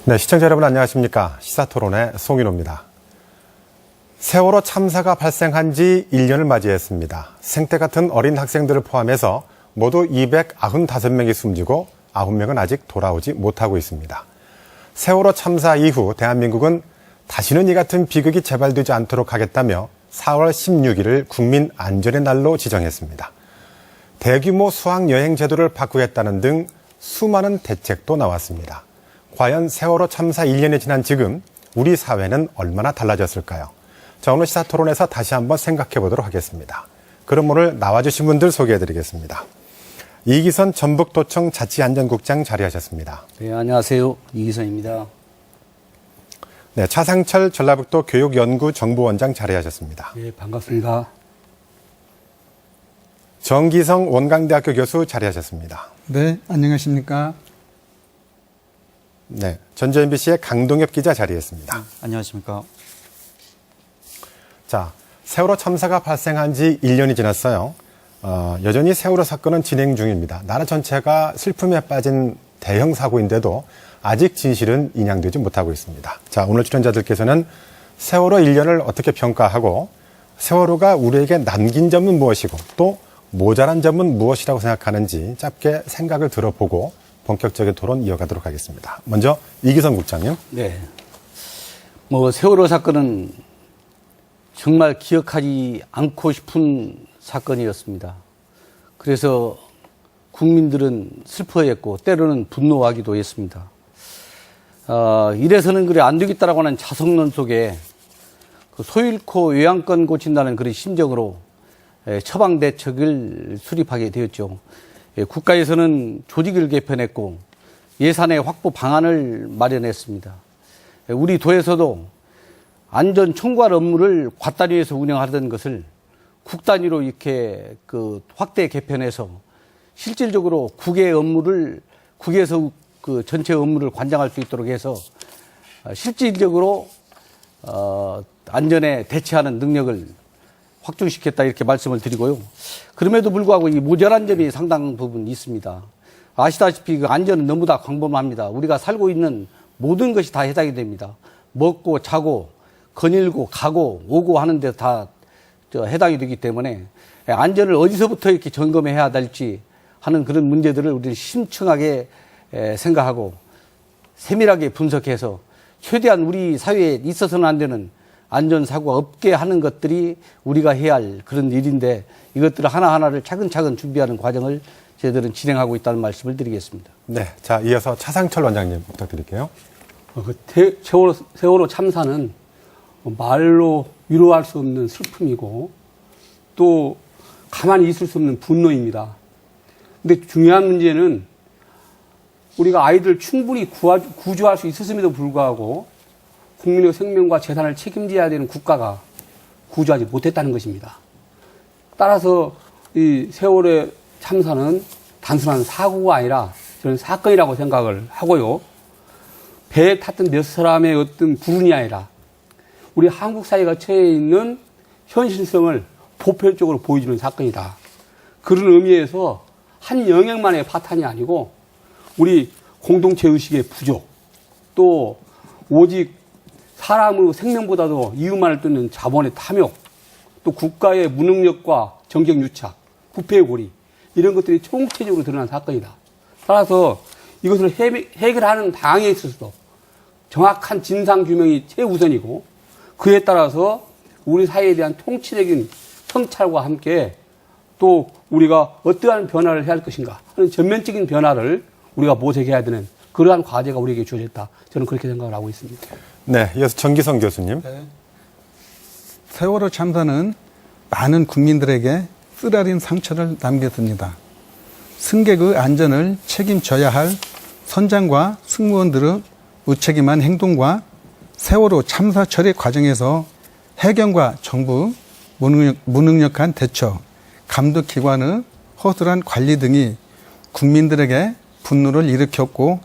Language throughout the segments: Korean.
네, 시청자 여러분 안녕하십니까. 시사토론의 송인호입니다. 세월호 참사가 발생한 지 1년을 맞이했습니다. 생태 같은 어린 학생들을 포함해서 모두 295명이 숨지고 9명은 아직 돌아오지 못하고 있습니다. 세월호 참사 이후 대한민국은 다시는 이 같은 비극이 재발되지 않도록 하겠다며 4월 16일을 국민 안전의 날로 지정했습니다. 대규모 수학여행 제도를 바꾸겠다는 등 수많은 대책도 나왔습니다. 과연 세월호 참사 1년이 지난 지금 우리 사회는 얼마나 달라졌을까요? 자, 오늘 시사토론에서 다시 한번 생각해 보도록 하겠습니다. 그럼 오늘 나와주신 분들 소개해 드리겠습니다. 이기선 전북도청 자치안전국장 자리하셨습니다. 네, 안녕하세요. 이기선입니다. 네, 차상철 전라북도 교육연구정보원장 자리하셨습니다. 네, 반갑습니다. 정기성 원광대학교 교수 자리하셨습니다. 네, 안녕하십니까. 네, 전주 MBC의 강동엽 기자 자리했습니다. 안녕하십니까. 자, 세월호 참사가 발생한 지 1년이 지났어요. 여전히 세월호 사건은 진행 중입니다. 나라 전체가 슬픔에 빠진 대형 사고인데도 아직 진실은 인양되지 못하고 있습니다. 자, 오늘 출연자들께서는 세월호 1년을 어떻게 평가하고 세월호가 우리에게 남긴 점은 무엇이고 또 모자란 점은 무엇이라고 생각하는지 짧게 생각을 들어보고 본격적인 토론 이어가도록 하겠습니다. 먼저 이기선 국장님. 네. 세월호 사건은 정말 기억하지 않고 싶은 사건이었습니다. 그래서 국민들은 슬퍼했고 때로는 분노하기도 했습니다. 이래서는 그래 안 되겠다라고 하는 자성론 속에 소 잃고 요양권 고친다는 그런 심정으로 처방 대책을 수립하게 되었죠. 국가에서는 조직을 개편했고 예산의 확보 방안을 마련했습니다. 우리 도에서도 안전 총괄 업무를 과 단위에서 운영하던 것을 국 단위로 이렇게 확대 개편해서 실질적으로 국에서 전체 업무를 관장할 수 있도록 해서 실질적으로 안전에 대처하는 능력을 확충시켰다 이렇게 말씀을 드리고요. 그럼에도 불구하고 이 모자란 점이 상당 부분 있습니다. 아시다시피 안전은 너무나 광범합니다. 우리가 살고 있는 모든 것이 다 해당이 됩니다. 먹고 자고 거닐고 가고 오고 하는 데 다 해당이 되기 때문에 안전을 어디서부터 이렇게 점검해야 될지 하는 그런 문제들을 우리는 심층하게 생각하고 세밀하게 분석해서 최대한 우리 사회에 있어서는 안 되는 안전사고가 없게 하는 것들이 우리가 해야 할 그런 일인데 이것들을 하나하나를 차근차근 준비하는 과정을 저희들은 진행하고 있다는 말씀을 드리겠습니다. 네, 자 이어서 차상철 원장님 부탁드릴게요. 세월호 참사는 말로 위로할 수 없는 슬픔이고 또 가만히 있을 수 없는 분노입니다. 근데 중요한 문제는 우리가 아이들을 충분히 구조할 수 있었음에도 불구하고 국민의 생명과 재산을 책임져야 되는 국가가 구조하지 못했다는 것입니다. 따라서 이 세월의 참사는 단순한 사고가 아니라 저는 사건이라고 생각을 하고요. 배에 탔던 몇 사람의 어떤 불운이 아니라 우리 한국 사회가 처해 있는 현실성을 보편적으로 보여주는 사건이다. 그런 의미에서 한 영역만의 파탄이 아니고 우리 공동체 의식의 부족, 또 오직 사람의 생명보다도 이웃만을 뜯는 자본의 탐욕, 또 국가의 무능력과 정책 유착, 부패의 고리 이런 것들이 총체적으로 드러난 사건이다. 따라서 이것을 해결하는 방향에 있어서도 정확한 진상규명이 최우선이고 그에 따라서 우리 사회에 대한 통치적인 성찰과 함께 또 우리가 어떠한 변화를 해야 할 것인가 하는 전면적인 변화를 우리가 모색해야 되는 그러한 과제가 우리에게 주어졌다. 저는 그렇게 생각을 하고 있습니다. 네, 이어서 정기성 교수님. 네. 세월호 참사는 많은 국민들에게 쓰라린 상처를 남겼습니다. 승객의 안전을 책임져야 할 선장과 승무원들의 무책임한 행동과 세월호 참사 처리 과정에서 해경과 정부 무능력한 대처, 감독기관의 허술한 관리 등이 국민들에게 분노를 일으켰고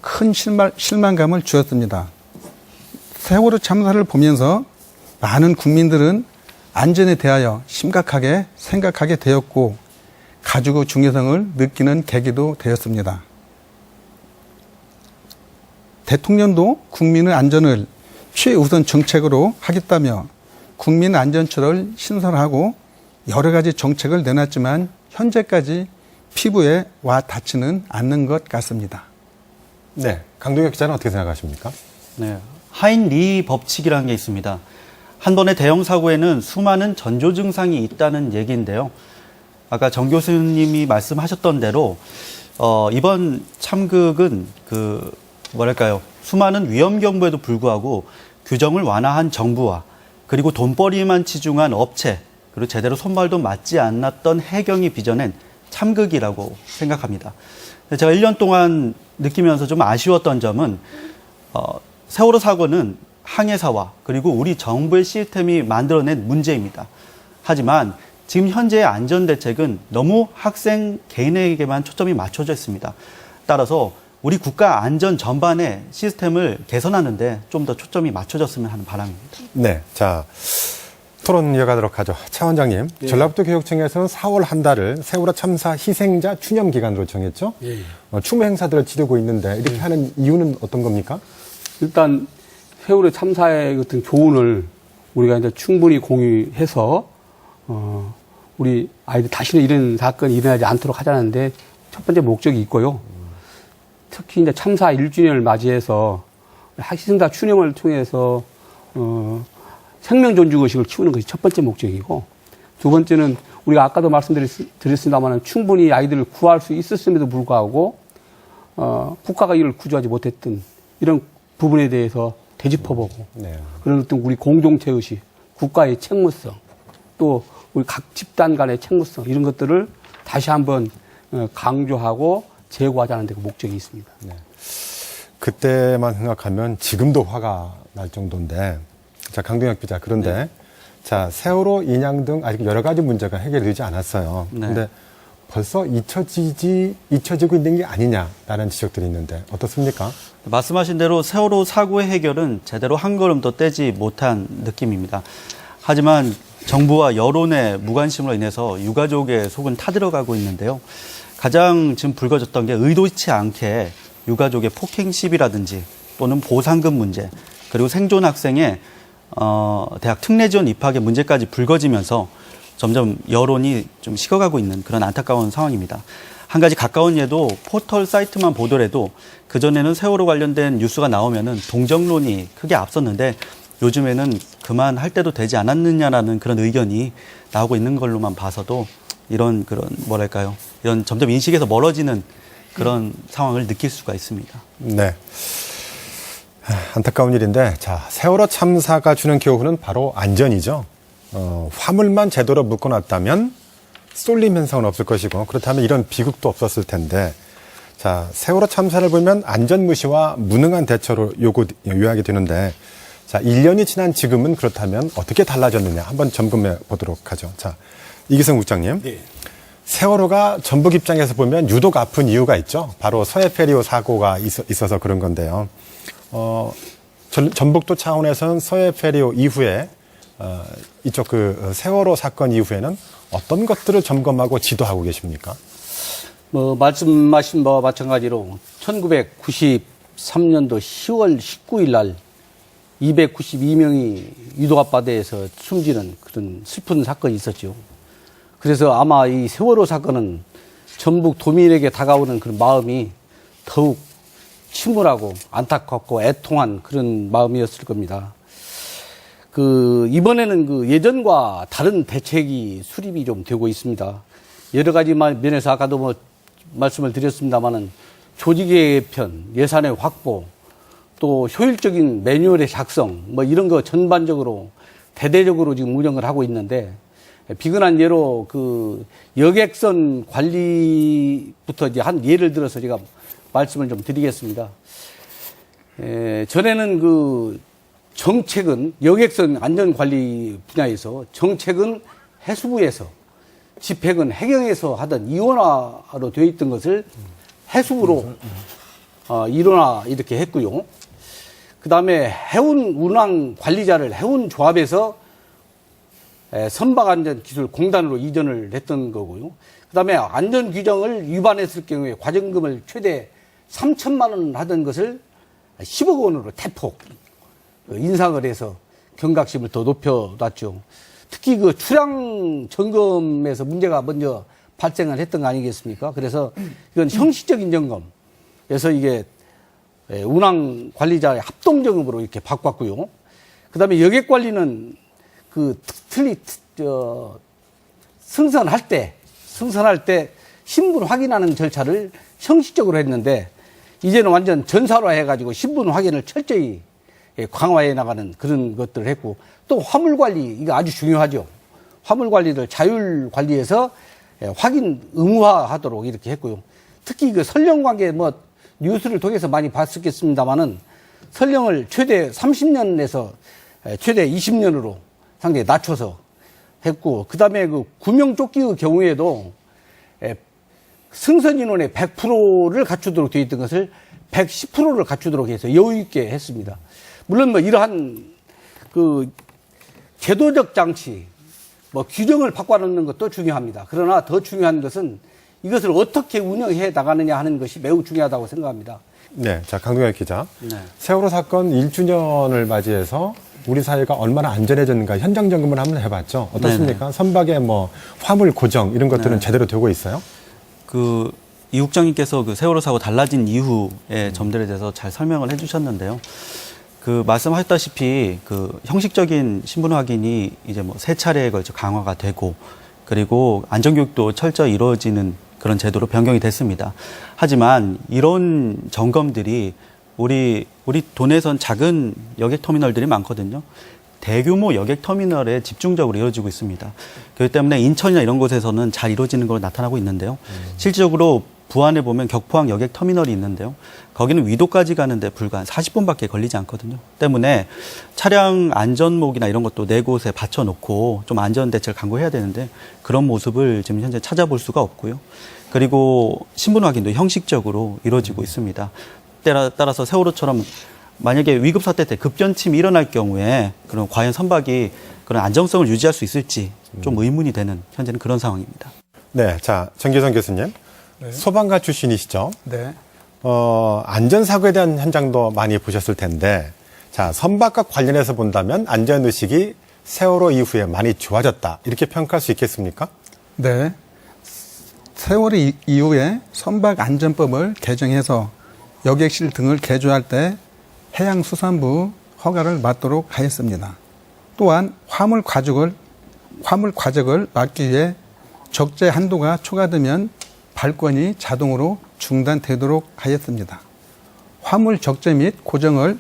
큰 실망감을 주었습니다. 세월호 참사를 보면서 많은 국민들은 안전에 대하여 심각하게 생각하게 되었고 가족의 중요성을 느끼는 계기도 되었습니다. 대통령도 국민의 안전을 최우선 정책으로 하겠다며 국민 안전처를 신설하고 여러 가지 정책을 내놨지만 현재까지 피부에 와 닿지는 않는 것 같습니다. 네, 강동혁 기자는 어떻게 생각하십니까? 네, 하인리 법칙이라는 게 있습니다. 한 번의 대형 사고에는 수많은 전조 증상이 있다는 얘기인데요. 아까 정 교수님이 말씀하셨던 대로 이번 참극은 수많은 위험 경보에도 불구하고 규정을 완화한 정부와 그리고 돈벌이만 치중한 업체 그리고 제대로 손발도 맞지 않았던 해경이 빚어낸 참극이라고 생각합니다. 제가 1년 동안 느끼면서 좀 아쉬웠던 점은 세월호 사고는 항해사와 그리고 우리 정부의 시스템이 만들어낸 문제입니다. 하지만 지금 현재의 안전대책은 너무 학생 개인에게만 초점이 맞춰져 있습니다. 따라서 우리 국가 안전 전반의 시스템을 개선하는데 좀 더 초점이 맞춰졌으면 하는 바람입니다. 네, 자 토론 이어가도록 하죠. 차 원장님, 전라북도 교육청에서는 4월 한 달을 세월호 참사 희생자 추념 기간으로 정했죠. 추모 행사들을 치르고 있는데 이렇게 하는 이유는 어떤 겁니까? 일단 세월호 참사의 어떤 교훈을 우리가 이제 충분히 공유해서 우리 아이들 다시는 이런 사건이 일어나지 않도록 하자는데 첫 번째 목적이 있고요. 특히 이제 참사 1주년을 맞이해서 희생자 추념을 통해서 생명 존중 의식을 키우는 것이 첫 번째 목적이고, 두 번째는 우리가 아까도 말씀드렸습니다만 충분히 아이들을 구할 수 있었음에도 불구하고 국가가 이를 구조하지 못했던 이런 부분에 대해서 되짚어보고 그런 어떤 우리 공동체 의식, 국가의 책무성, 또 우리 각 집단 간의 책무성 이런 것들을 다시 한번 강조하고 제고하자는 데 목적이 있습니다. 네. 그때만 생각하면 지금도 화가 날 정도인데, 자 강동혁 기자, 그런데 자 세월호 인양 등 아직 여러 가지 문제가 해결되지 않았어요. 그런데 벌써 잊혀지고 있는 게 아니냐라는 지적들이 있는데 어떻습니까? 말씀하신 대로 세월호 사고의 해결은 제대로 한 걸음 더 떼지 못한 느낌입니다. 하지만 정부와 여론의 무관심으로 인해서 유가족의 속은 타들어가고 있는데요. 가장 지금 불거졌던 게 의도치 않게 유가족의 폭행 시비라든지 또는 보상금 문제, 그리고 생존 학생의 대학 특례 지원 입학의 문제까지 불거지면서 점점 여론이 좀 식어가고 있는 그런 안타까운 상황입니다. 한 가지 가까운 예도 포털 사이트만 보더라도 그전에는 세월호 관련된 뉴스가 나오면은 동정론이 크게 앞섰는데 요즘에는 그만할 때도 되지 않았느냐라는 그런 의견이 나오고 있는 걸로만 봐서도 이런 점점 인식에서 멀어지는 그런 상황을 느낄 수가 있습니다. 네. 안타까운 일인데, 자, 세월호 참사가 주는 교훈은 바로 안전이죠. 화물만 제대로 묶어놨다면 쏠림 현상은 없을 것이고, 그렇다면 이런 비극도 없었을 텐데, 자, 세월호 참사를 보면 안전무시와 무능한 대처를 요하게 되는데, 자, 1년이 지난 지금은 그렇다면 어떻게 달라졌느냐 한번 점검해 보도록 하죠. 자, 이기성 국장님. 네. 세월호가 전북 입장에서 보면 유독 아픈 이유가 있죠. 바로 서해 페리오 사고가 있어서 그런 건데요. 전북도 차원에서는 서해 페리오 이후에 이쪽 세월호 사건 이후에는 어떤 것들을 점검하고 지도하고 계십니까? 말씀하신 바와 마찬가지로 1993년도 10월 19일 날 292명이 유독 앞바다에서 숨지는 그런 슬픈 사건이 있었죠. 그래서 아마 이 세월호 사건은 전북 도민에게 다가오는 그런 마음이 더욱 침울하고 안타깝고 애통한 그런 마음이었을 겁니다. 이번에는 예전과 다른 대책이 수립이 좀 되고 있습니다. 여러 가지 면에서 아까도 말씀을 드렸습니다만은 조직의 개편, 예산의 확보, 또 효율적인 매뉴얼의 작성, 이런 거 전반적으로 대대적으로 지금 운영을 하고 있는데, 비근한 예로 여객선 관리부터 이제 한 예를 들어서 제가 말씀을 좀 드리겠습니다. 전에는 정책은 여객선 안전관리 분야에서 정책은 해수부에서, 집행은 해경에서 하던 이원화로 되어 있던 것을 해수부로 일원화 이렇게 했고요. 그 다음에 해운 운항 관리자를 해운조합에서 선박안전기술공단으로 이전을 했던 거고요. 그 다음에 안전규정을 위반했을 경우에 과징금을 최대 3천만 원 하던 것을 10억 원으로 대폭 인상을 해서 경각심을 더 높여놨죠. 특히 그 출항 점검에서 문제가 먼저 발생을 했던 거 아니겠습니까? 그래서 이건 형식적인 점검에서 이게 운항 관리자의 합동점검으로 이렇게 바꿨고요. 그 다음에 여객 관리는 그 승선할 때 신분 확인하는 절차를 형식적으로 했는데 이제는 완전 전사로 해가지고 신분 확인을 철저히 강화해 나가는 그런 것들을 했고 또 화물 관리 이거 아주 중요하죠. 화물 관리를 자율 관리해서 확인 의무화하도록 이렇게 했고요. 특히 그 선령 관계 뭐 뉴스를 통해서 많이 봤었겠습니다만은 선령을 최대 30년에서 최대 20년으로 상당히 낮춰서 했고 그다음에 그 구명조끼의 경우에도 승선 인원의 100%를 갖추도록 되어 있던 것을 110%를 갖추도록 해서 여유 있게 했습니다. 물론 뭐 이러한 그 제도적 장치, 뭐 규정을 바꿔놓는 것도 중요합니다. 그러나 더 중요한 것은 이것을 어떻게 운영해 나가느냐 하는 것이 매우 중요하다고 생각합니다. 네, 자 강동혁 기자. 네. 세월호 사건 1주년을 맞이해서 우리 사회가 얼마나 안전해졌는가 현장 점검을 한번 해봤죠. 어떻습니까? 네네. 선박의 뭐 화물 고정 이런 것들은 네. 제대로 되고 있어요? 이 국장님께서 그 세월호 사고 달라진 이후의 점들에 대해서 잘 설명을 해주셨는데요. 그 말씀하셨다시피 그 형식적인 신분 확인이 이제 뭐 3차례에 걸쳐 강화가 되고 그리고 안전교육도 철저히 이루어지는 그런 제도로 변경이 됐습니다. 하지만 이런 점검들이 우리 도내선 작은 여객터미널들이 많거든요. 대규모 여객터미널에 집중적으로 이루어지고 있습니다. 그렇기 때문에 인천이나 이런 곳에서는 잘 이루어지는 걸로 나타나고 있는데요. 실질적으로 부안에 보면 격포항 여객터미널이 있는데요. 거기는 위도까지 가는데 불과 한 40분밖에 걸리지 않거든요. 때문에 차량 안전목이나 이런 것도 4곳에 받쳐놓고 좀 안전 대책을 강구해야 되는데 그런 모습을 지금 현재 찾아볼 수가 없고요. 그리고 신분 확인도 형식적으로 이루어지고 있습니다. 따라서 세월호처럼 만약에 위급 사태 때 급변침이 일어날 경우에 그럼 과연 선박이 그런 안정성을 유지할 수 있을지 좀 의문이 되는 현재는 그런 상황입니다. 네, 자 정기성 교수님. 네. 소방관 출신이시죠? 네. 안전사고에 대한 현장도 많이 보셨을 텐데, 자, 선박과 관련해서 본다면 안전의식이 세월호 이후에 많이 좋아졌다. 이렇게 평가할 수 있겠습니까? 네. 세월호 이후에 선박안전법을 개정해서 여객실 등을 개조할 때 해양수산부 허가를 받도록 하였습니다. 또한 화물 과적을 막기 위해 적재 한도가 초과되면 발권이 자동으로 중단되도록 하였습니다. 화물 적재 및 고정을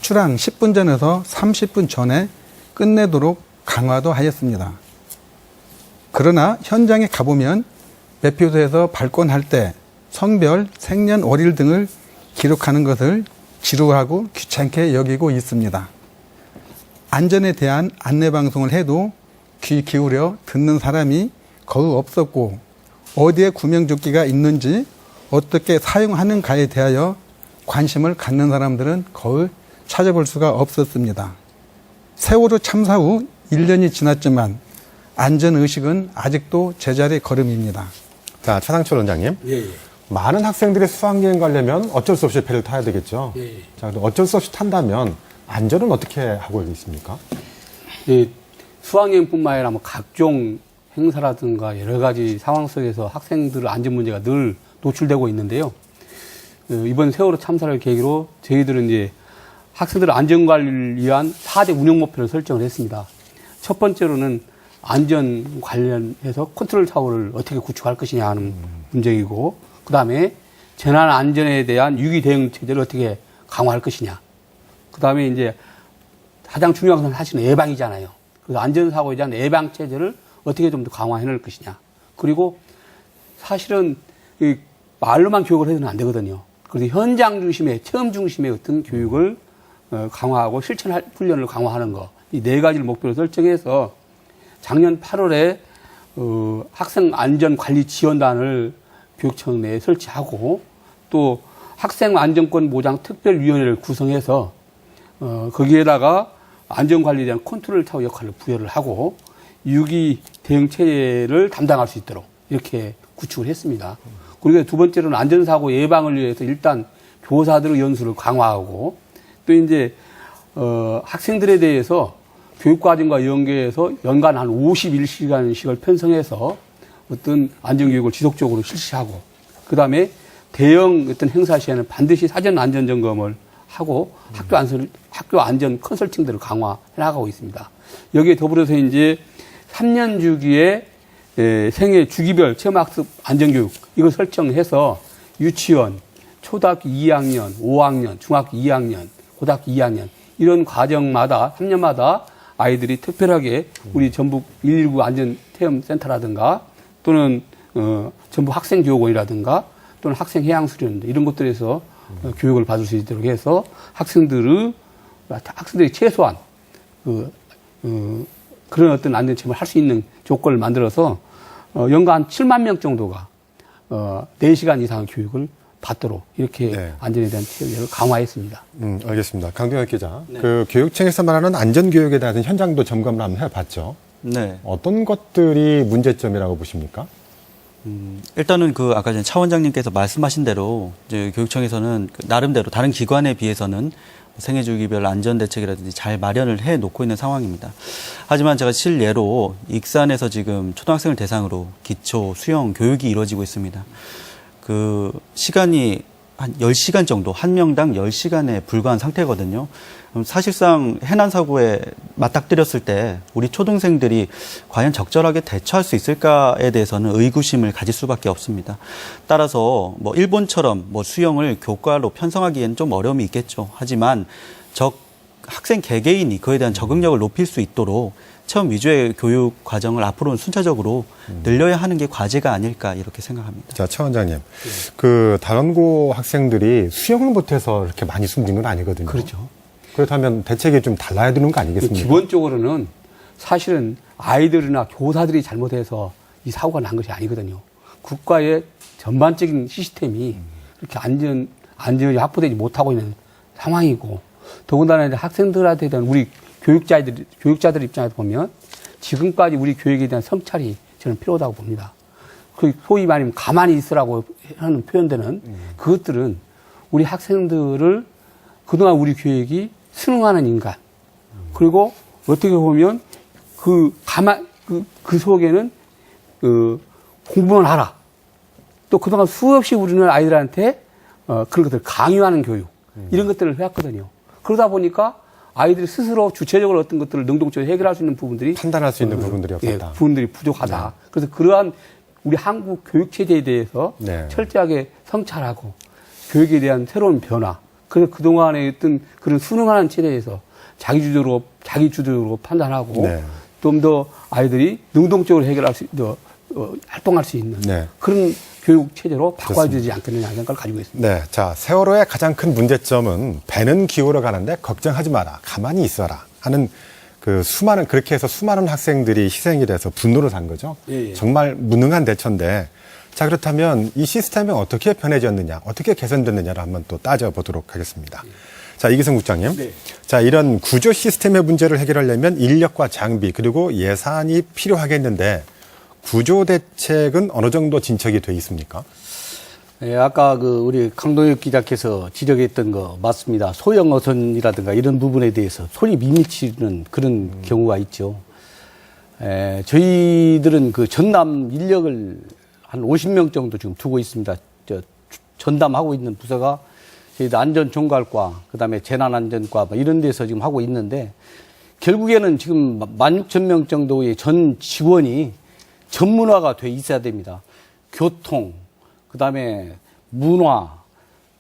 출항 10분 전에서 30분 전에 끝내도록 강화도 하였습니다. 그러나 현장에 가보면 매표소에서 발권할 때 성별, 생년월일 등을 기록하는 것을 지루하고 귀찮게 여기고 있습니다. 안전에 대한 안내방송을 해도 귀 기울여 듣는 사람이 거의 없었고 어디에 구명조끼가 있는지 어떻게 사용하는가에 대하여 관심을 갖는 사람들은 거의 찾아볼 수가 없었습니다. 세월호 참사 후 1년이 지났지만 안전의식은 아직도 제자리 걸음입니다. 자, 차상철 원장님. 예. 많은 학생들이 수학여행 가려면 어쩔 수 없이 배를 타야 되겠죠. 예. 자, 그럼 어쩔 수 없이 탄다면 안전은 어떻게 하고 있습니까? 예, 수학여행뿐만 아니라 뭐 각종 행사라든가 여러 가지 상황 속에서 학생들의 안전 문제가 늘 노출되고 있는데요. 이번 세월호 참사를 계기로 저희들은 이제 학생들 안전 관리를 위한 4대 운영 목표를 설정을 했습니다. 첫 번째로는 안전 관련해서 컨트롤 타워를 어떻게 구축할 것이냐 하는 문제이고, 그 다음에 재난 안전에 대한 유기 대응 체제를 어떻게 강화할 것이냐. 그 다음에 이제 가장 중요한 것은 사실은 예방이잖아요. 그래서 안전사고에 대한 예방 체제를 어떻게 좀 더 강화해 놓을 것이냐. 그리고 사실은 이 말로만 교육을 해서는 안 되거든요. 그래서 현장 중심의, 체험 중심의 어떤 교육을 강화하고 실천 훈련을 강화하는 거. 이 4가지를 목표로 설정해서 작년 8월에 학생 안전 관리 지원단을 교육청 내에 설치하고 또 학생 안전권 보장 특별위원회를 구성해서 거기에다가 안전관리에 대한 컨트롤 타워 역할을 부여를 하고 유기 대응 체제를 담당할 수 있도록 이렇게 구축을 했습니다. 그리고 두 번째로는 안전사고 예방을 위해서 일단 교사들의 연수를 강화하고 또 이제 학생들에 대해서 교육과정과 연계해서 연간 한 51시간씩을 편성해서 어떤 안전교육을 지속적으로 실시하고 그다음에 대형 어떤 행사 시에는 반드시 사전 안전 점검을 하고 학교 안전 컨설팅들을 강화해 나가고 있습니다. 여기에 더불어서 이제 3년 주기에 생애 주기별 체험학습 안전교육 이걸 설정해서 유치원, 초등학교 2학년, 5학년, 중학교 2학년, 고등학교 2학년 이런 과정마다 3년마다 아이들이 특별하게 우리 전북 119 안전체험센터라든가 또는 전북 학생교육원이라든가 또는 학생해양수련 이런 곳들에서 교육을 받을 수 있도록 해서 학생들이 최소한 그런 어떤 안전체험을 할 수 있는 조건을 만들어서 연간 7만 명 정도가 4시간 이상의 교육을 받도록 이렇게 네. 안전에 대한 체계를 강화했습니다. 알겠습니다. 강동혁 기자. 그 교육청에서 말하는 안전교육에 대한 현장도 점검을 한번 해봤죠. 네. 어떤 것들이 문제점이라고 보십니까? 일단은 아까 전에 차 원장님께서 말씀하신 대로 이제 교육청에서는 나름대로 다른 기관에 비해서는 생애주기별 안전대책이라든지 잘 마련을 해 놓고 있는 상황입니다. 하지만 제가 실예로 익산에서 지금 초등학생을 대상으로 기초 수영 교육이 이루어지고 있습니다. 그 시간이 한 10시간 정도, 한 명당 10시간에 불과한 상태거든요. 그럼 사실상 해난 사고에 맞닥뜨렸을 때 우리 초등생들이 과연 적절하게 대처할 수 있을까에 대해서는 의구심을 가질 수밖에 없습니다. 따라서 일본처럼 수영을 교과로 편성하기에는 좀 어려움이 있겠죠. 하지만 학생 개개인이 그에 대한 적응력을 높일 수 있도록 체험 위주의 교육 과정을 앞으로는 순차적으로 늘려야 하는 게 과제가 아닐까 이렇게 생각합니다. 자, 차 원장님. 그 다른고 학생들이 수영을 못해서 이렇게 많이 숨진 건 아니거든요. 그렇죠. 그렇다면 대책이 좀 달라야 되는 거 아니겠습니까? 기본적으로는 사실은 아이들이나 교사들이 잘못해서 이 사고가 난 것이 아니거든요. 국가의 전반적인 시스템이 이렇게 안전이 확보되지 못하고 있는 상황이고 더군다나 이제 학생들한테 대한 우리 교육자들 입장에서 보면 지금까지 우리 교육에 대한 성찰이 저는 필요하다고 봅니다. 그 소위 말하면 가만히 있으라고 하는 표현되는 그것들은 우리 학생들을 그동안 우리 교육이 순응하는 인간 그리고 어떻게 보면 그 속에는 공부만 하라. 또 그동안 수없이 우리는 아이들한테 그런 것들을 강요하는 교육 이런 것들을 해왔거든요. 그러다 보니까 아이들이 스스로 주체적으로 어떤 것들을 능동적으로 해결할 수 있는 부분들이 판단할 수 있는 부분들이 없었다. 부분들이 부족하다. 그래서 그러한 우리 한국 교육 체제에 대해서 철저하게 성찰하고 교육에 대한 새로운 변화. 그래서 그동안에 어떤 그런 순응하는 체제에서 자기주도적으로 판단하고 좀 더 아이들이 능동적으로 해결할 수, 활동할 수 있는 그런 교육 체제로 바꿔주지 않겠느냐 생각을 가지고 있습니다. 네, 자 세월호의 가장 큰 문제점은 배는 기울어 가는데 걱정하지 마라, 가만히 있어라 하는 그렇게 해서 수많은 학생들이 희생이 돼서 분노를 산 거죠. 정말 무능한 대처인데, 자 그렇다면 이 시스템이 어떻게 변해졌느냐, 어떻게 개선됐느냐를 한번 또 따져보도록 하겠습니다. 자, 이기성 국장님. 자, 이런 구조 시스템의 문제를 해결하려면 인력과 장비 그리고 예산이 필요하겠는데 구조 대책은 어느 정도 진척이 돼 있습니까? 네, 아까 우리 강동혁 기자께서 지적했던 거 맞습니다. 소형 어선이라든가 이런 부분에 대해서 손이 밋밋치는 그런 경우가 있죠. 저희들은 전담 인력을 한 50명 정도 지금 두고 있습니다. 전담하고 있는 부서가 저희들 안전종갈과, 그 다음에 재난안전과 이런 데서 지금 하고 있는데, 결국에는 지금 16,000명 정도의 전 직원이 전문화가 돼 있어야 됩니다. 교통, 그 다음에 문화,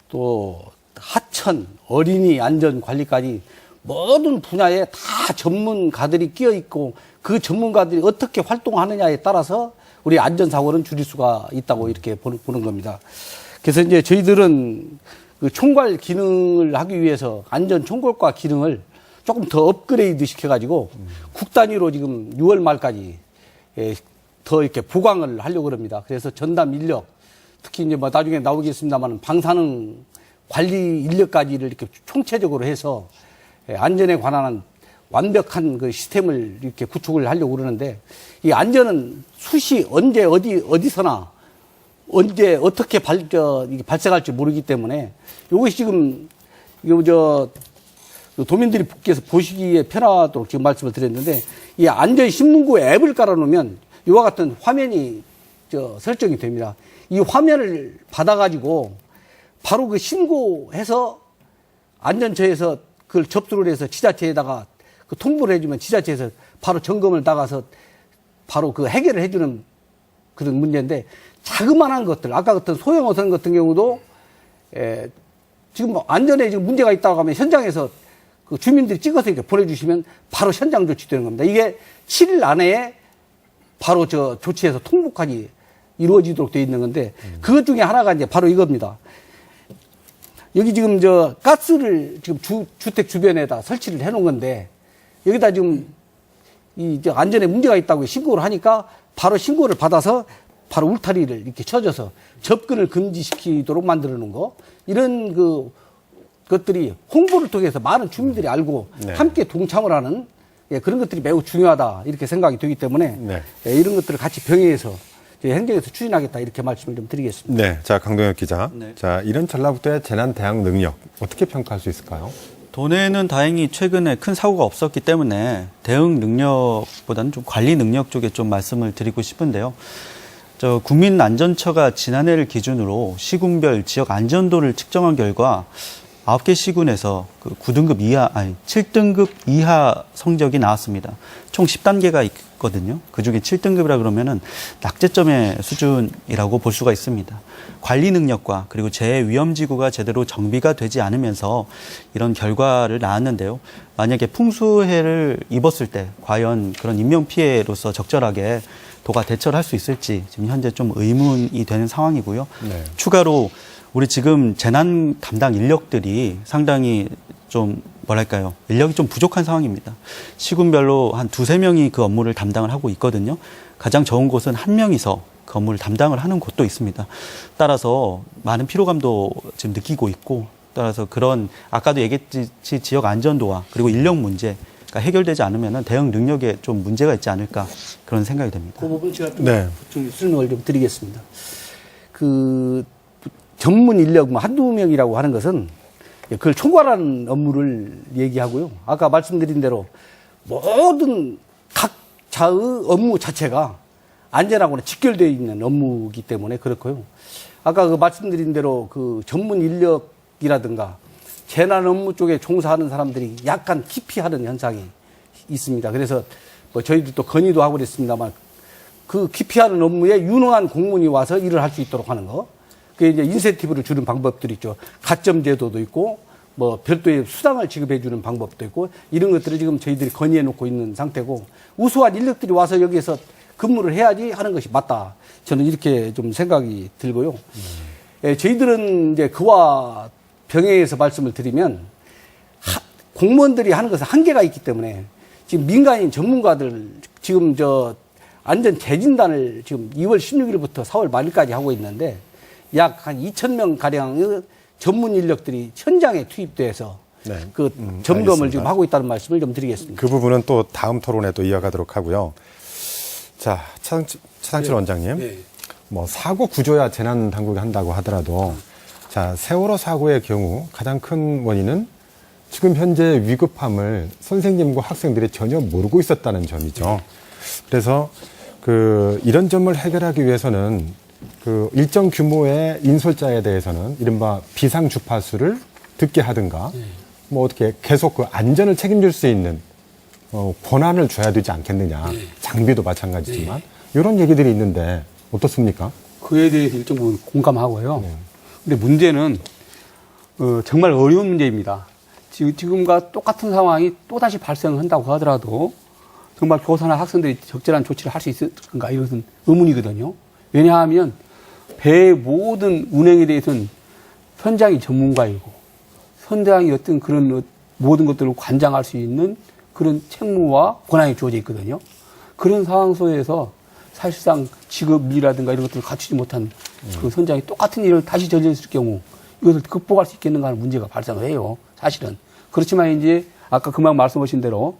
또 하천, 어린이 안전 관리까지 모든 분야에 다 전문가들이 끼어 있고 그 전문가들이 어떻게 활동하느냐에 따라서 우리 안전사고는 줄일 수가 있다고 이렇게 보는 겁니다. 그래서 이제 저희들은 총괄 기능을 하기 위해서 안전 총괄과 기능을 조금 더 업그레이드 시켜가지고 국 단위로 지금 6월 말까지 더 이렇게 보강을 하려고 합니다. 그래서 전담 인력, 특히 이제 나중에 나오겠습니다만 방사능 관리 인력까지를 이렇게 총체적으로 해서 안전에 관한 완벽한 시스템을 이렇게 구축을 하려고 그러는데, 이 안전은 수시 언제 어디서나 언제 어떻게 이게 발생할지 모르기 때문에 이것이 지금 도민들께서 보시기에 편하도록 지금 말씀을 드렸는데 이 안전신문고 앱을 깔아놓으면 이와 같은 화면이 설정이 됩니다. 이 화면을 받아가지고 바로 그 신고해서 안전처에서 그걸 접수를 해서 지자체에다가 그 통보를 해주면 지자체에서 바로 점검을 나가서 바로 그 해결을 해주는 그런 문제인데 자그마한 것들, 아까 같은 소형어선 같은 경우도 지금 뭐 안전에 지금 문제가 있다고 하면 현장에서 그 주민들이 찍어서 이렇게 보내주시면 바로 현장 조치되는 겁니다. 이게 7일 안에 바로 조치해서 통보까지 이루어지도록 되어 있는 건데 그것 중에 하나가 이제 바로 이겁니다. 여기 지금 가스를 지금 주택 주변에다 설치를 해 놓은 건데 여기다 지금 안전에 문제가 있다고 신고를 하니까 바로 신고를 받아서 바로 울타리를 이렇게 쳐줘서 접근을 금지시키도록 만들어 놓은 거. 이런 것들이 홍보를 통해서 많은 주민들이 알고 네. 함께 동참을 하는 그런 것들이 매우 중요하다 이렇게 생각이 되기 때문에 네. 이런 것들을 같이 병행해서 행정에서 추진하겠다 이렇게 말씀을 좀 드리겠습니다. 네, 자 강동혁 기자, 네. 자 이런 전라북도의 재난 대응 능력 어떻게 평가할 수 있을까요? 도내는 다행히 최근에 큰 사고가 없었기 때문에 대응 능력보다는 좀 관리 능력 쪽에 좀 말씀을 드리고 싶은데요. 국민안전처가 지난해를 기준으로 시군별 지역 안전도를 측정한 결과 9개 시군에서 7등급 이하 성적이 나왔습니다. 총 10단계가 있거든요. 그중에 7등급이라 그러면은 낙제점의 수준이라고 볼 수가 있습니다. 관리 능력과 그리고 재위험지구가 제대로 정비가 되지 않으면서 이런 결과를 낳았는데요. 만약에 풍수해를 입었을 때 과연 그런 인명피해로서 적절하게 도가 대처를 할 수 있을지 지금 현재 좀 의문이 되는 상황이고요. 네. 추가로 우리 지금 재난 담당 인력들이 상당히 좀 인력이 좀 부족한 상황입니다. 시군별로 한 2-3명이 그 업무를 담당을 하고 있거든요. 가장 적은 곳은 1명이서 그 업무를 담당을 하는 곳도 있습니다. 따라서 많은 피로감도 지금 느끼고 있고 따라서 그런 아까도 얘기했듯이 지역 안전도와 그리고 인력 문제가 해결되지 않으면 대응 능력에 좀 문제가 있지 않을까 그런 생각이 됩니다. 그 부분 제가 네. 좀 설명을 좀 드리겠습니다. 전문 인력 한두 명이라고 하는 것은 그걸 총괄하는 업무를 얘기하고요. 아까 말씀드린 대로 모든 각자의 업무 자체가 안전하고는 직결되어 있는 업무이기 때문에 그렇고요. 아까 말씀드린 대로 전문 인력이라든가 재난 업무 쪽에 종사하는 사람들이 약간 기피하는 현상이 있습니다. 그래서 저희도 또 건의도 하고 그랬습니다만 그 기피하는 업무에 유능한 공무원이 와서 일을 할 수 있도록 하는 거. 그게 이제 인센티브를 주는 방법들이 있죠. 가점 제도도 있고, 별도의 수당을 지급해 주는 방법도 있고, 이런 것들을 지금 저희들이 건의해 놓고 있는 상태고, 우수한 인력들이 와서 여기에서 근무를 해야지 하는 것이 맞다. 저는 이렇게 좀 생각이 들고요. 저희들은 이제 그와 병행해서 말씀을 드리면, 공무원들이 하는 것은 한계가 있기 때문에, 지금 민간인 전문가들, 지금 안전 재진단을 지금 2월 16일부터 4월 말일까지 하고 있는데, 약 한 2,000명 가량의 전문 인력들이 현장에 투입돼서 네. 점검을 알겠습니다. 지금 하고 있다는 말씀을 좀 드리겠습니다. 그 부분은 또 다음 토론에 또 이어가도록 하고요. 자, 차상철 원장님, 네. 사고 구조야 재난 당국이 한다고 하더라도, 자 세월호 사고의 경우 가장 큰 원인은 지금 현재 위급함을 선생님과 학생들이 전혀 모르고 있었다는 점이죠. 그래서 이런 점을 해결하기 위해서는 일정 규모의 인솔자에 대해서는 이른바 비상 주파수를 듣게 하든가, 어떻게 계속 안전을 책임질 수 있는 권한을 줘야 되지 않겠느냐. 장비도 마찬가지지만 이런 얘기들이 있는데 어떻습니까? 그에 대해서 일정 부분 공감하고요. 근데 문제는 정말 어려운 문제입니다. 지금과 똑같은 상황이 또다시 발생한다고 하더라도 정말 교사나 학생들이 적절한 조치를 할 수 있을 건가 이것은 의문이거든요. 왜냐하면 배의 모든 운행에 대해서는 선장이 전문가이고 선장이 어떤 그런 모든 것들을 관장할 수 있는 그런 책무와 권한이 주어져 있거든요. 그런 상황 속에서 사실상 직업이라든가 이런 것들을 갖추지 못한 그 선장이 똑같은 일을 다시 저질렀을 경우 이것을 극복할 수 있겠는가 하는 문제가 발생을 해요. 사실은. 그렇지만 이제 아까 금방 말씀하신 대로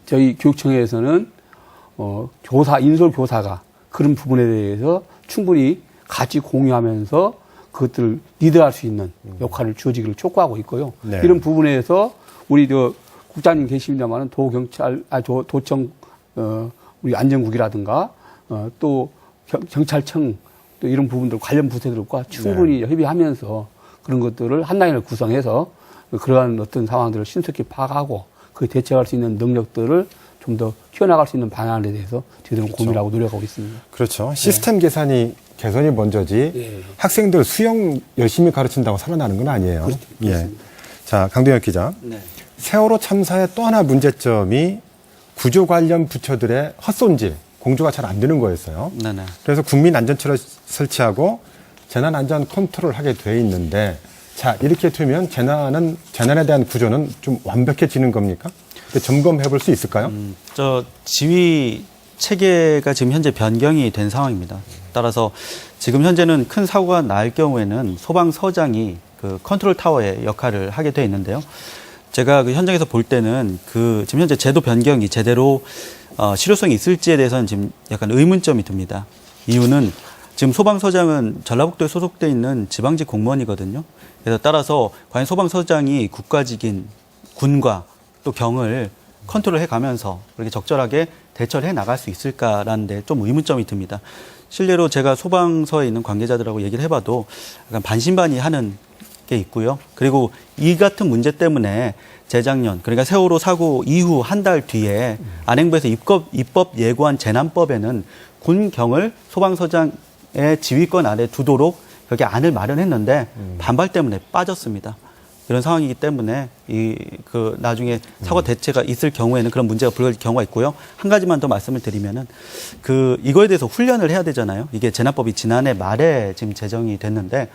저희 교육청에서는 인솔 교사가 그런 부분에 대해서 충분히 같이 공유하면서 그것들을 리드할 수 있는 역할을 주어지기를 촉구하고 있고요. 네. 이런 부분에서 우리 국장님 계십니다만은 도청 우리 안전국이라든가 또 경찰청 또 이런 부분들 관련 부서들과 충분히 협의하면서 그런 것들을 한 라인을 구성해서 그러한 어떤 상황들을 신속히 파악하고 그 대처할 수 있는 능력들을 좀 더 키워나갈 수 있는 방안에 대해서 저희들은 고민하고 노력하고 있습니다. 그렇죠. 시스템 개선이 먼저지 예. 학생들 수영 열심히 가르친다고 살아나는 건 아니에요. 예. 자, 강동혁 기자. 네. 세월호 참사의 또 하나 문제점이 구조 관련 부처들의 헛손질, 공조가 잘 안 되는 거였어요. 네네. 그래서 국민안전처를 설치하고 재난안전 컨트롤을 하게 돼 있는데, 자, 이렇게 되면 재난에 대한 구조는 좀 완벽해지는 겁니까? 점검해 볼 수 있을까요? 저 지휘 체계가 지금 현재 변경이 된 상황입니다. 따라서 지금 현재는 큰 사고가 날 경우에는 소방서장이 그 컨트롤 타워의 역할을 하게 돼 있는데요. 제가 그 현장에서 볼 때는 지금 현재 제도 변경이 제대로 실효성이 있을지에 대해서는 지금 약간 의문점이 듭니다. 이유는 지금 소방서장은 전라북도에 소속돼 있는 지방직 공무원이거든요. 그래서 따라서 과연 소방서장이 국가직인 군과 또 경을 컨트롤해 가면서 그렇게 적절하게 대처를 해 나갈 수 있을까라는 데 좀 의문점이 듭니다. 실례로 제가 소방서에 있는 관계자들하고 얘기를 해봐도 약간 반신반의하는 게 있고요. 그리고 이 같은 문제 때문에 재작년, 그러니까 세월호 사고 이후 한 달 뒤에 안행부에서 입법 예고한 재난법에는 군경을 소방서장의 지휘권 아래 두도록 여기 안을 마련했는데 반발 때문에 빠졌습니다. 이런 상황이기 때문에 나중에 사고 대체가 있을 경우에는 그런 문제가 불거질 경우가 있고요. 한 가지만 더 말씀을 드리면은 이거에 대해서 훈련을 해야 되잖아요. 이게 재난법이 지난해 말에 지금 제정이 됐는데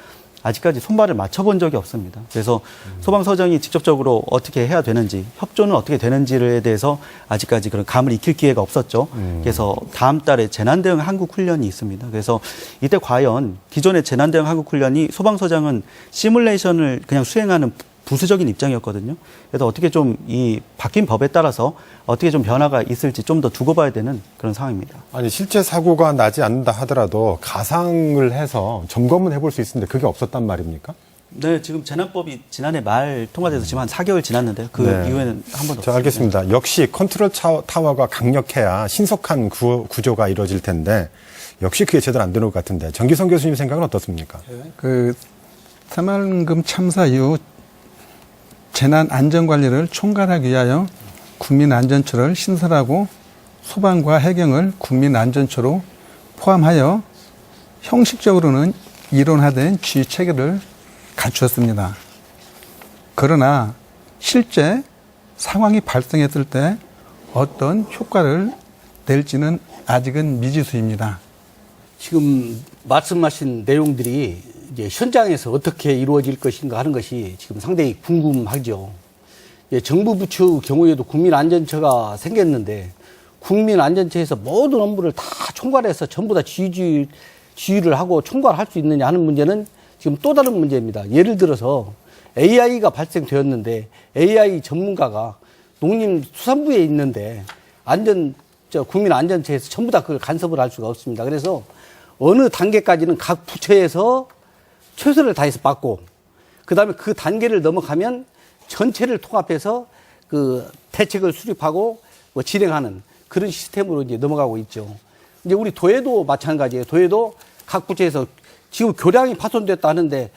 아직까지 손발을 맞춰본 적이 없습니다. 그래서 소방서장이 직접적으로 어떻게 해야 되는지, 협조는 어떻게 되는지에 대해서 아직까지 그런 감을 익힐 기회가 없었죠. 그래서 다음 달에 재난대응 한국훈련이 있습니다. 그래서 이때 과연 기존의 재난대응 한국훈련이 소방서장은 시뮬레이션을 그냥 수행하는 부수적인 입장이었거든요. 그래서 어떻게 좀 이 바뀐 법에 따라서 어떻게 좀 변화가 있을지 좀 더 두고 봐야 되는 그런 상황입니다. 아니, 실제 사고가 나지 않는다 하더라도 가상을 해서 점검은 해볼 수 있는데 그게 없었단 말입니까? 네, 지금 재난법이 지난해 말 통과돼서 지금 한 4개월 지났는데요. 그 네. 이후에는 한 번도 자, 없습니다. 알겠습니다. 역시 컨트롤 타워가 강력해야 신속한 구조가 이루어질 텐데 역시 그게 제대로 안 되는 것 같은데 정기성 교수님 생각은 어떻습니까? 새만금 참사 이후 재난 안전 관리를 총괄하기 위하여 국민안전처를 신설하고 소방과 해경을 국민안전처로 포함하여 형식적으로는 이론화된 지휘 체계를 갖추었습니다. 그러나 실제 상황이 발생했을 때 어떤 효과를 낼지는 아직은 미지수입니다. 지금 말씀하신 내용들이 이제 현장에서 어떻게 이루어질 것인가 하는 것이 지금 상당히 궁금하죠. 정부 부처 경우에도 국민안전처가 생겼는데 국민안전처에서 모든 업무를 다 총괄해서 전부 다 지휘를 하고 총괄할 수 있느냐 하는 문제는 지금 또 다른 문제입니다. 예를 들어서 AI가 발생되었는데 AI 전문가가 농림수산부에 있는데 국민안전처에서 전부 다 그걸 간섭을 할 수가 없습니다. 그래서 어느 단계까지는 각 부처에서 최선을 다해서 받고, 그 다음에 그 단계를 넘어가면 전체를 통합해서 그 대책을 수립하고 진행하는 그런 시스템으로 이제 넘어가고 있죠. 이제 우리 도에도 마찬가지예요. 도에도 각 부처에서 지금 교량이 파손됐다 하는데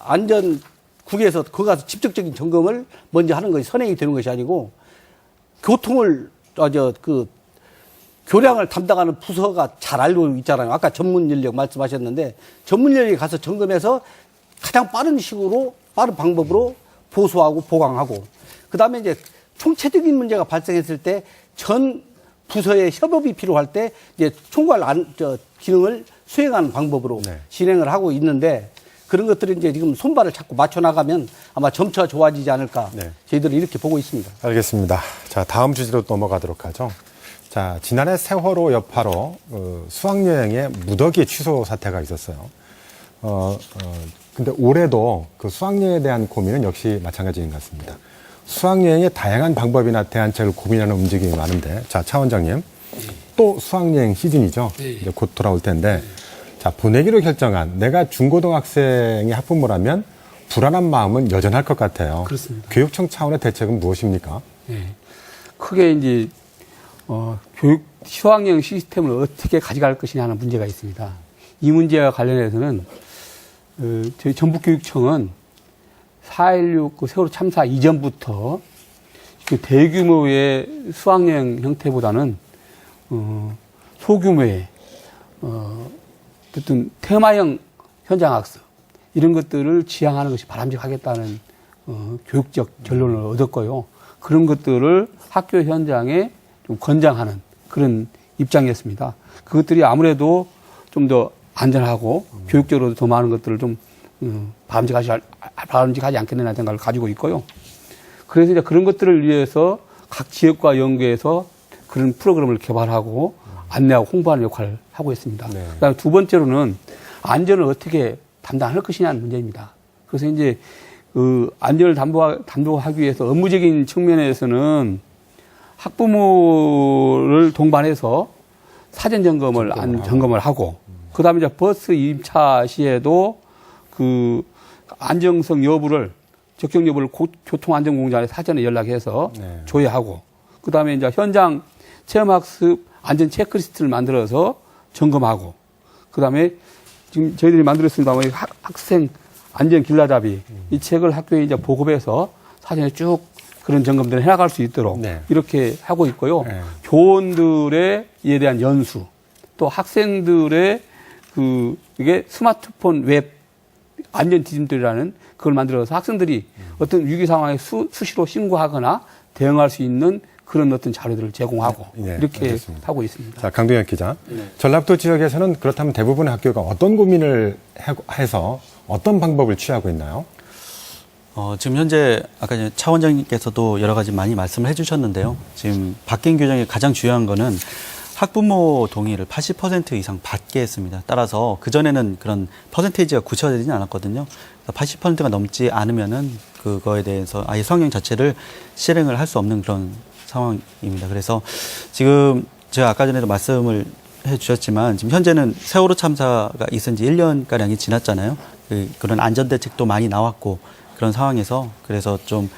안전국에서 거기 가서 직접적인 점검을 먼저 하는 것이 선행이 되는 것이 아니고 교량을 담당하는 부서가 잘 알고 있잖아요. 아까 전문 인력 말씀하셨는데 전문 인력이 가서 점검해서 가장 빠른 방법으로 보수하고 보강하고, 그 다음에 이제 총체적인 문제가 발생했을 때 전 부서의 협업이 필요할 때 이제 총괄 기능을 수행하는 방법으로 네. 진행을 하고 있는데, 그런 것들이 이제 지금 손발을 자꾸 맞춰 나가면 아마 점차 좋아지지 않을까. 네. 저희들은 이렇게 보고 있습니다. 알겠습니다. 자, 다음 주제로 넘어가도록 하죠. 자, 지난해 세월호 여파로 수학여행의 무더기 취소 사태가 있었어요. 근데 올해도 그 수학여행에 대한 고민은 역시 마찬가지인 것 같습니다. 수학여행의 다양한 방법이나 대안책을 고민하는 움직임이 많은데, 자, 차 원장님, 또 수학여행 시즌이죠. 네. 이제 곧 돌아올 텐데, 자, 보내기로 결정한 내가 중고등학생의 학부모라면 불안한 마음은 여전할 것 같아요. 그렇습니다. 교육청 차원의 대책은 무엇입니까? 네. 크게 이제 교육 수학여행 시스템을 어떻게 가져갈 것이냐 하는 문제가 있습니다. 이 문제와 관련해서는 저희 전북교육청은 4.16 그 세월호 참사 이전부터 그 대규모의 수학여행 형태보다는 소규모의 어떤 테마형 현장학습 이런 것들을 지향하는 것이 바람직하겠다는 교육적 결론을 얻었고요. 그런 것들을 학교 현장에 좀 권장하는 그런 입장이었습니다. 그것들이 아무래도 좀 더 안전하고 교육적으로도 더 많은 것들을 좀 바람직하지 않겠느냐는 생각을 가지고 있고요. 그래서 이제 그런 것들을 위해서 각 지역과 연계해서 그런 프로그램을 개발하고 안내하고 홍보하는 역할을 하고 있습니다. 네. 그다음에 두 번째로는 안전을 어떻게 담당할 것이냐는 문제입니다. 그래서 이제 그 안전을 담보하기 위해서 업무적인 측면에서는 학부모를 동반해서 사전 점검을 하고 그다음에 이제 버스 임차 시에도 그 안정성 여부를 적정 여부를 교통안전공단에 사전에 연락해서 네. 조회하고 그다음에 이제 현장 체험학습 안전 체크리스트를 만들어서 점검하고 그다음에 지금 저희들이 만들었습니다만 학생 안전 길라잡이 이 책을 학교에 이제 보급해서 사전에 쭉 그런 점검들을 해나갈 수 있도록 네. 이렇게 하고 있고요. 네. 교원들에 이에 대한 연수 또 학생들의 이게 스마트폰 웹 안전 디딤돌이라는 그걸 만들어서 학생들이 어떤 위기 상황에 수시로 신고하거나 대응할 수 있는 그런 어떤 자료들을 제공하고 네, 이렇게 알겠습니다. 하고 있습니다. 자, 강동현 기자. 전라북도 지역에서는 그렇다면 대부분의 학교가 어떤 고민을 해서 어떤 방법을 취하고 있나요? 지금 현재 아까 이제 차 원장님께서도 여러 가지 많이 말씀을 해주셨는데요. 지금 바뀐 규정의 가장 중요한 거는 학부모 동의를 80% 이상 받게 했습니다. 따라서 그전에는 그런 퍼센테이지가 구체화되지는 않았거든요. 80%가 넘지 않으면은 그거에 대해서 아예 수학여행 자체를 실행을 할 수 없는 그런 상황입니다. 그래서 지금 제가 아까 전에도 말씀을 해 주셨지만 지금 현재는 세월호 참사가 있은 지 1년가량이 지났잖아요. 그런 안전대책도 많이 나왔고 그런 상황에서 그래서 좀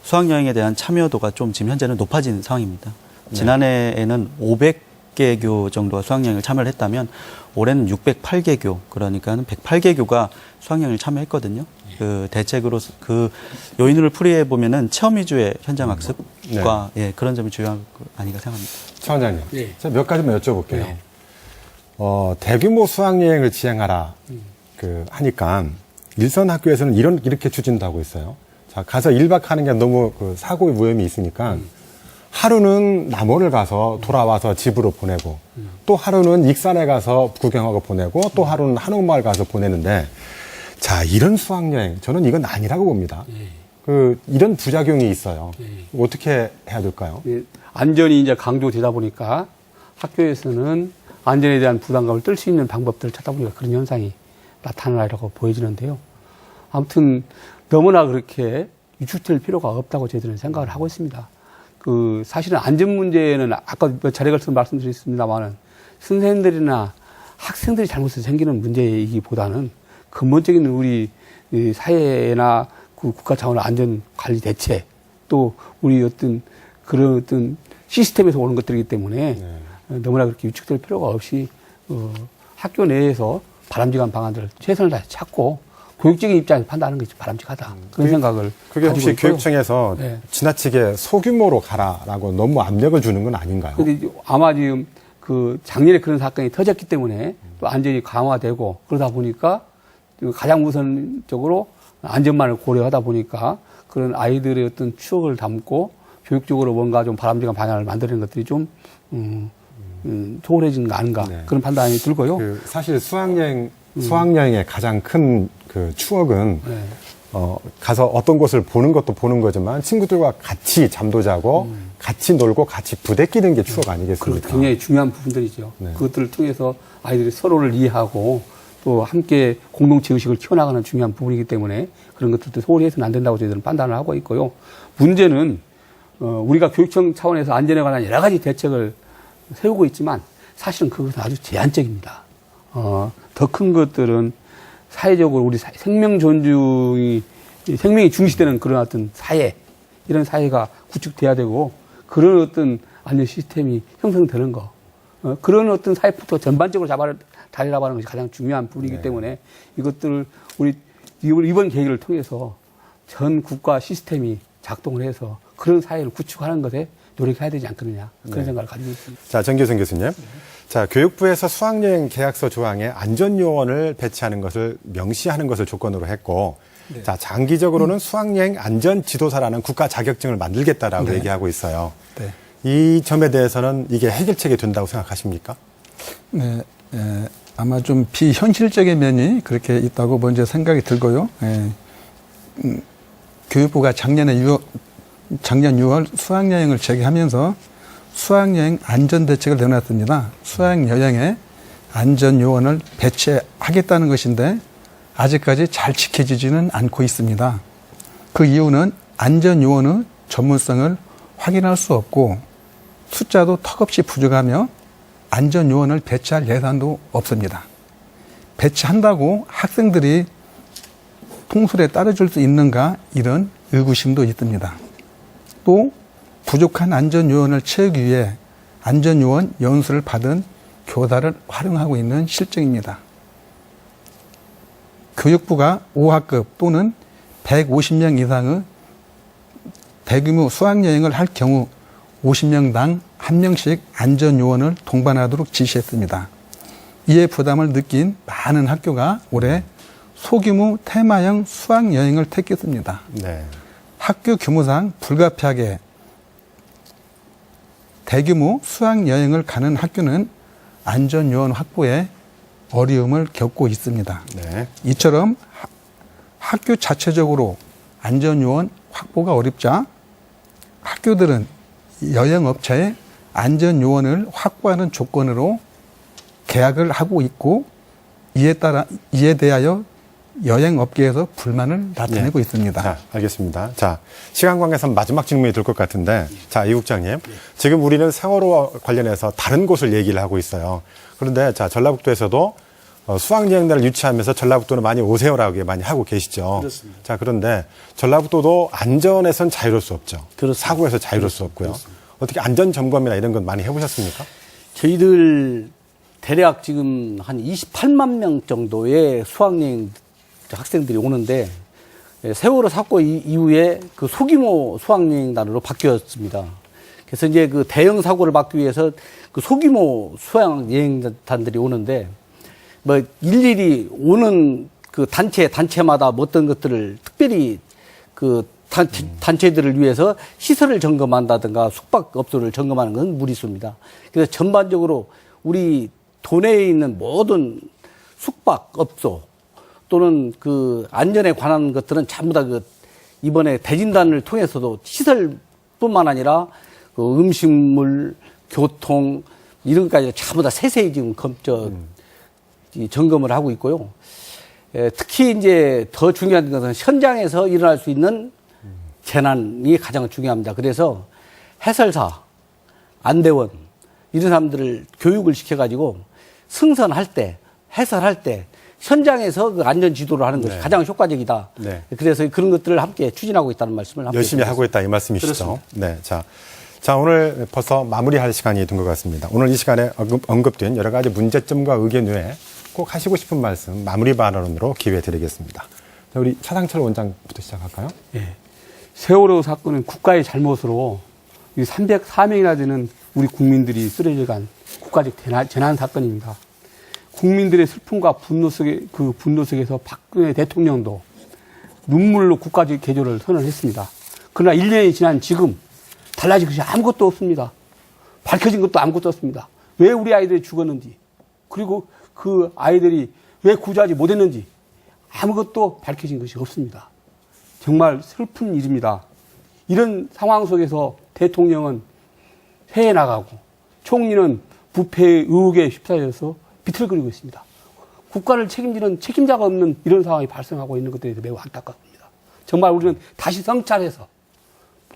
수학여행에 대한 참여도가 좀 지금 현재는 높아진 상황입니다. 지난해에는 500개교 정도가 수학여행을 참여를 했다면 올해는 608개교 그러니까 108개교가 수학여행을 참여했거든요. 그 대책으로 그 요인을 풀이해 보면은 체험 위주의 현장 학습과 예, 그런 점이 중요한 거 아닌가 생각합니다. 차 원장님, 네. 제가 몇 가지만 여쭤볼게요. 네. 대규모 수학여행을 지향하라 하니까 일선 학교에서는 이렇게 추진도 하고 있어요. 자, 가서 1박 하는 게 너무 사고의 위험이 있으니까 하루는 남원을 가서 돌아와서 집으로 보내고 또 하루는 익산에 가서 구경하고 보내고 또 하루는 한옥마을 가서 보내는데 자, 이런 수학여행 저는 이건 아니라고 봅니다. 이런 부작용이 있어요. 어떻게 해야 될까요? 예, 안전이 이제 강조되다 보니까 학교에서는 안전에 대한 부담감을 뜰 수 있는 방법들을 찾다 보니까 그런 현상이 나타나라고 보여지는데요. 아무튼 너무나 그렇게 위축될 필요가 없다고 저희들은 생각을 하고 있습니다. 사실은 안전 문제는 아까 몇 차례 걸쳐서 말씀드렸습니다만은 선생님들이나 학생들이 잘못해서 생기는 문제이기보다는 근본적인 우리 사회나 국가 차원의 안전 관리 대책 또 우리 그런 시스템에서 오는 것들이기 때문에 너무나 그렇게 위축될 필요가 없이 학교 내에서 바람직한 방안들을 최선을 다해 찾고 교육적인 입장에서 판단하는 것이 바람직하다. 그런 생각을 그게 가지고 혹시 있고요. 교육청에서 네. 지나치게 소규모로 가라라고 너무 압력을 주는 건 아닌가요? 근데 아마 지금 작년에 그런 사건이 터졌기 때문에 또 안전이 강화되고 그러다 보니까 가장 우선적으로 안전만을 고려하다 보니까 그런 아이들의 어떤 추억을 담고 교육적으로 뭔가 좀 바람직한 방향을 만드는 것들이 좀 소홀해진 거 아닌가 네. 그런 판단이 들고요. 사실 수학여행의 가장 큰 추억은 네. 가서 어떤 곳을 보는 것도 보는 거지만 친구들과 같이 잠도 자고 같이 놀고 같이 부대끼는 게 추억 아니겠습니까? 굉장히 중요한 부분들이죠. 네. 그것들을 통해서 아이들이 서로를 이해하고 또 함께 공동체 의식을 키워나가는 중요한 부분이기 때문에 그런 것들도 소홀히 해서는 안 된다고 저희들은 판단을 하고 있고요. 문제는 우리가 교육청 차원에서 안전에 관한 여러 가지 대책을 세우고 있지만 사실은 그것은 아주 제한적입니다. 더 큰 것들은 사회적으로 우리 생명이 중시되는 그런 어떤 사회, 이런 사회가 구축돼야 되고, 그런 어떤 안전 시스템이 형성되는 거, 그런 어떤 사회부터 전반적으로 자리 잡아가는 것이 가장 중요한 부분이기 때문에 이것들을 우리 이번 계기를 통해서 전 국가 시스템이 작동을 해서 그런 사회를 구축하는 것에 노력해야 되지 않겠느냐, 그런 생각을 가지고 있습니다. 자, 정기성 교수님. 자, 교육부에서 수학여행 계약서 조항에 안전요원을 배치하는 것을 명시하는 것을 조건으로 했고, 자, 장기적으로는 수학여행 안전지도사라는 국가 자격증을 만들겠다라고 얘기하고 있어요. 네. 이 점에 대해서는 이게 해결책이 된다고 생각하십니까? 네, 아마 좀 비현실적인 면이 그렇게 있다고 먼저 생각이 들고요. 교육부가 작년 6월 수학여행을 재개하면서 수학여행 안전대책을 내놨습니다. 수학여행에 안전요원을 배치하겠다는 것인데 아직까지 잘 지켜지지는 않고 있습니다. 그 이유는 안전요원의 전문성을 확인할 수 없고 숫자도 턱없이 부족하며 안전요원을 배치할 예산도 없습니다. 배치한다고 학생들이 통솔에 따라줄 수 있는가, 이런 의구심도 있습니다. 또 부족한 안전요원을 채우기 위해 안전요원 연수를 받은 교사를 활용하고 있는 실정입니다. 교육부가 5학급 또는 150명 이상의 대규모 수학여행을 할 경우 50명당 1명씩 안전요원을 동반하도록 지시했습니다. 이에 부담을 느낀 많은 학교가 올해 소규모 테마형 수학여행을 택했습니다. 네. 학교 규모상 불가피하게 대규모 수학여행을 가는 학교는 안전요원 확보에 어려움을 겪고 있습니다. 네. 이처럼 학교 자체적으로 안전요원 확보가 어렵자 학교들은 여행업체에 안전요원을 확보하는 조건으로 계약을 하고 있고, 이에 대하여 여행업계에서 불만을 나타내고 있습니다. 자, 알겠습니다. 자, 시간 관계상 마지막 질문이 될 것 같은데, 자, 이 국장님. 지금 우리는 세월호 관련해서 다른 곳을 얘기를 하고 있어요. 그런데, 자, 전라북도에서도 수학여행단을 유치하면서 전라북도는 많이 오세요라고 많이 하고 계시죠. 그렇습니다. 자, 그런데 전라북도도 안전에선 자유로울 수 없죠. 그렇습니다. 사고에서 자유로울 수 없고요. 어떻게 안전점검이나 이런 건 많이 해보셨습니까? 저희들 대략 지금 한 28만 명 정도의 수학여행 학생들이 오는데, 세월호 사고 이후에 그 소규모 수학여행단으로 바뀌었습니다. 그래서 이제 그 대형 사고를 막기 위해서 그 소규모 수학여행단들이 오는데, 뭐 일일이 오는 그 단체마다 어떤 것들을 특별히 그 단체들을 위해서 시설을 점검한다든가 숙박업소를 점검하는 건 무리수입니다. 그래서 전반적으로 우리 도내에 있는 모든 숙박업소 또는 그 안전에 관한 것들은 전부 다 그 이번에 대진단을 통해서도 시설뿐만 아니라 그 음식물, 교통 이런 것까지 전부 다 세세히 지금 점검을 하고 있고요. 특히 이제 더 중요한 것은 현장에서 일어날 수 있는 재난이 가장 중요합니다. 그래서 해설사, 안대원 이런 사람들을 교육을 시켜가지고 승선할 때, 해설할 때 현장에서 그 안전 지도를 하는 것이 가장 효과적이다. 네. 그래서 그런 것들을 함께 추진하고 있다는 말씀을 함께 열심히 드리겠습니다. 하고 있다 이 말씀이시죠. 그렇습니다. 네, 자 오늘 벌써 마무리할 시간이 된 것 같습니다. 오늘 이 시간에 언급된 여러 가지 문제점과 의견 외에 꼭 하시고 싶은 말씀 마무리 발언으로 기회 드리겠습니다. 자, 우리 차상철 원장부터 시작할까요? 예. 세월호 사건은 국가의 잘못으로 304명이나 되는 우리 국민들이 쓰러져간 국가적 재난 사건입니다. 국민들의 슬픔과 분노 속에서 박근혜 대통령도 눈물로 국가적 개조를 선언했습니다. 그러나 1년이 지난 지금 달라진 것이 아무것도 없습니다. 밝혀진 것도 아무것도 없습니다. 왜 우리 아이들이 죽었는지, 그리고 그 아이들이 왜 구조하지 못했는지 아무것도 밝혀진 것이 없습니다. 정말 슬픈 일입니다. 이런 상황 속에서 대통령은 회에 나가고 총리는 부패의 의혹에 휩싸여서 비틀거리고 있습니다. 국가를 책임지는 책임자가 없는 이런 상황이 발생하고 있는 것에 대해서 매우 안타깝습니다. 정말 우리는 다시 성찰해서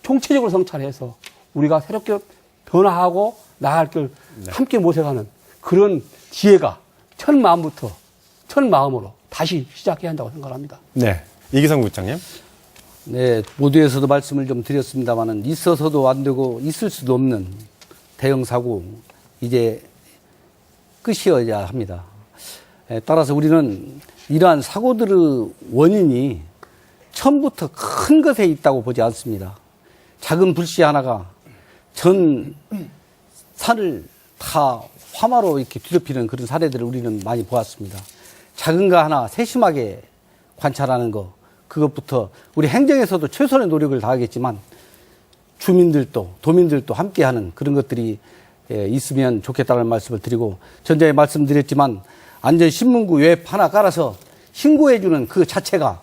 총체적으로 성찰해서 우리가 새롭게 변화하고 나갈 길 함께 모색하는 그런 지혜가 첫 마음으로 다시 시작해야 한다고 생각합니다. 네. 이기성 부장님. 네, 모두에서도 말씀을 좀 드렸습니다만은 있어서도 안 되고 있을 수도 없는 대형 사고 이제 끝이어야 합니다. 따라서 우리는 이러한 사고들의 원인이 처음부터 큰 것에 있다고 보지 않습니다. 작은 불씨 하나가 전 산을 다 화마로 이렇게 뒤덮이는 그런 사례들을 우리는 많이 보았습니다. 작은 거 하나 세심하게 관찰하는 거, 그것부터 우리 행정에서도 최선의 노력을 다하겠지만 주민들도 도민들도 함께하는 그런 것들이 있으면 좋겠다는 말씀을 드리고, 전에 말씀드렸지만 안전신문구 웹 하나 깔아서 신고해주는 그 자체가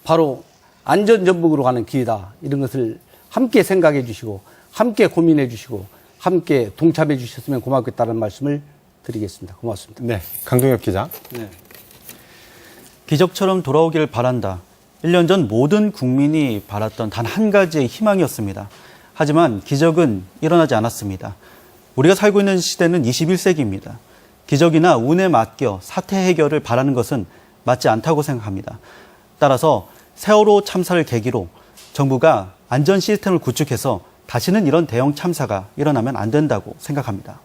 바로 안전전북으로 가는 길이다. 이런 것을 함께 생각해 주시고 함께 고민해 주시고 함께 동참해 주셨으면 고맙겠다는 말씀을 드리겠습니다. 고맙습니다. 네. 강동혁 기자. 네. 기적처럼 돌아오기를 바란다. 1년 전 모든 국민이 바랐던 단 한 가지의 희망이었습니다. 하지만 기적은 일어나지 않았습니다. 우리가 살고 있는 시대는 21세기입니다. 기적이나 운에 맡겨 사태 해결을 바라는 것은 맞지 않다고 생각합니다. 따라서 세월호 참사를 계기로 정부가 안전 시스템을 구축해서 다시는 이런 대형 참사가 일어나면 안 된다고 생각합니다.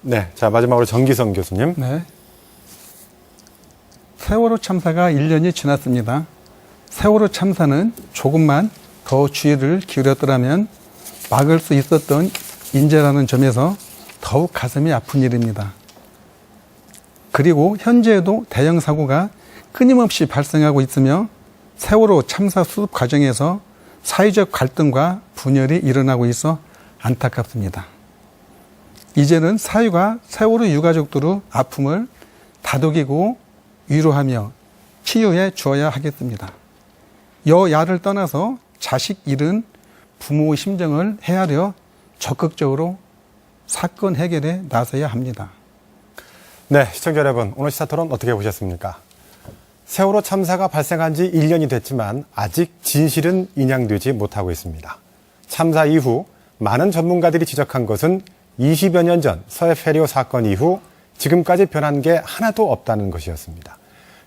네. 자, 마지막으로 정기성 교수님. 네. 세월호 참사가 1년이 지났습니다. 세월호 참사는 조금만 더 주의를 기울였더라면 막을 수 있었던 인재라는 점에서 더욱 가슴이 아픈 일입니다. 그리고 현재에도 대형 사고가 끊임없이 발생하고 있으며 세월호 참사 수습 과정에서 사회적 갈등과 분열이 일어나고 있어 안타깝습니다. 이제는 사회가 세월호 유가족들의 아픔을 다독이고 위로하며 치유해 주어야 하겠습니다. 여야를 떠나서 자식 잃은 부모의 심정을 헤아려 적극적으로 사건 해결에 나서야 합니다. 네, 시청자 여러분, 오늘 시사토론 어떻게 보셨습니까? 세월호 참사가 발생한 지 1년이 됐지만 아직 진실은 인양되지 못하고 있습니다. 참사 이후 많은 전문가들이 지적한 것은 20여 년 전 서해 페리오 사건 이후 지금까지 변한 게 하나도 없다는 것이었습니다.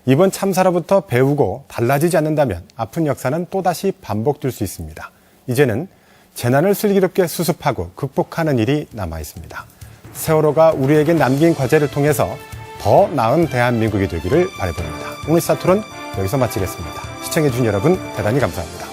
이번 참사로부터 배우고 달라지지 않는다면 아픈 역사는 또다시 반복될 수 있습니다. 이제는 재난을 슬기롭게 수습하고 극복하는 일이 남아 있습니다. 세월호가 우리에게 남긴 과제를 통해서 더 나은 대한민국이 되기를 바라봅니다. 오늘 시사토론 여기서 마치겠습니다. 시청해주신 여러분 대단히 감사합니다.